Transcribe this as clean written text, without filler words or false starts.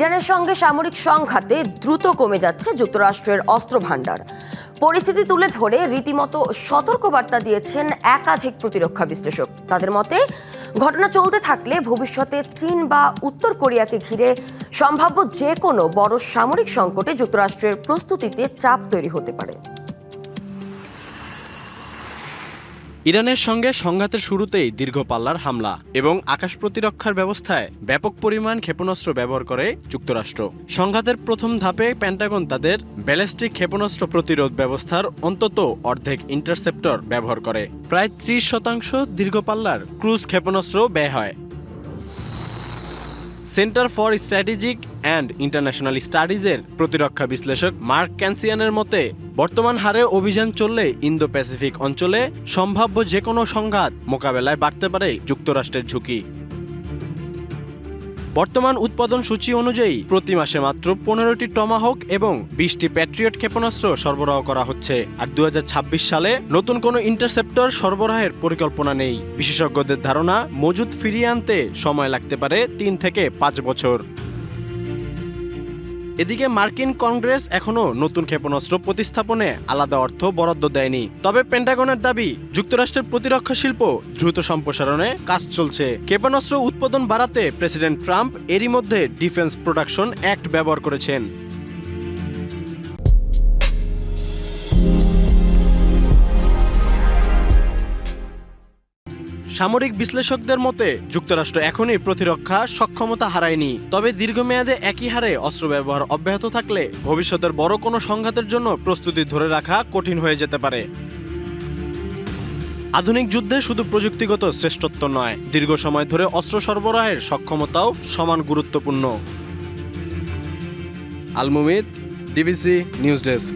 ইরানের সঙ্গে সামরিক সংঘাতে দ্রুত কমে যাচ্ছে যুক্তরাষ্ট্রের অস্ত্র ভান্ডার। পরিস্থিতি তুলে ধরে রীতিমতো সতর্কবার্তা দিয়েছেন একাধিক প্রতিরক্ষা বিশ্লেষক। তাদের মতে, ঘটনা চলতে থাকলে ভবিষ্যতে চীন বা উত্তর কোরিয়াকে ঘিরে সম্ভাব্য যে কোনো বড় সামরিক সংকটে যুক্তরাষ্ট্রের প্রস্তুতিতে চাপ তৈরি হতে পারে। ইরানের সঙ্গে সংঘাতের শুরুতেই দীর্ঘ পাল্লার হামলা এবং আকাশ প্রতিরক্ষার ব্যবস্থায় ব্যাপক পরিমাণ ক্ষেপণাস্ত্র ব্যবহার করে যুক্তরাষ্ট্র। সংঘাতের প্রথম ধাপে পেন্টাগন তাদের ব্যালিস্টিক ক্ষেপণাস্ত্র প্রতিরোধ ব্যবস্থার অন্তত অর্ধেক ইন্টারসেপ্টর ব্যবহার করে। প্রায় 30% দীর্ঘ পাল্লার ক্রুজ ক্ষেপণাস্ত্র ব্যয় হয়। Centre for strategic and international স্টাডিজের প্রতিরক্ষা বিশ্লেষক মার্ক ক্যানসিয়ানের মতে, বর্তমান হারে অভিযান চললে ইন্দো প্যাসিফিক অঞ্চলে সম্ভাব্য যে কোনো সংঘাত মোকাবেলায় বাড়তে পারে যুক্তরাষ্ট্রের ঝুঁকি। বর্তমান উৎপাদন সূচি অনুযায়ী প্রতি মাসে মাত্র 15টি টমাহক এবং 20টি প্যাট্রিয়ট ক্ষেপণাস্ত্র সরবরাহ করা হচ্ছে। আর 2026 সালে নতুন কোনো ইন্টারসেপ্টর সরবরাহের পরিকল্পনা নেই। বিশেষজ্ঞদের ধারণা, মজুদ ফিরিয়ে আনতে সময় লাগতে পারে 3 থেকে 5 বছর। এদিকে মার্কিন কংগ্রেস এখনও নতুন ক্ষেপণাস্ত্র প্রতিস্থাপনে আলাদা অর্থ বরাদ্দ দেয়নি। তবে পেন্টাগনের দাবি, যুক্তরাষ্ট্রের প্রতিরক্ষা শিল্প দ্রুত সম্প্রসারণে কাজ চলছে। ক্ষেপণাস্ত্র উৎপাদন বাড়াতে প্রেসিডেন্ট ট্রাম্প এরই মধ্যে ডিফেন্স প্রোডাকশন অ্যাক্ট ব্যবহার করেছেন। সামরিক বিশ্লেষকদের মতে, যুক্তরাষ্ট্র এখনই প্রতিরক্ষা সক্ষমতা হারায়নি। তবে দীর্ঘমেয়াদে একই হারে অস্ত্র ব্যবহার অব্যাহত থাকলে ভবিষ্যতের বড় কোনো সংঘাতের জন্য প্রস্তুতি ধরে রাখা কঠিন হয়ে যেতে পারে। আধুনিক যুদ্ধে শুধু প্রযুক্তিগত শ্রেষ্ঠত্ব নয়, দীর্ঘ সময় ধরে অস্ত্র সরবরাহের সক্ষমতাও সমান গুরুত্বপূর্ণ। আল মুমিত, ডিবিসি নিউজ ডেস্ক।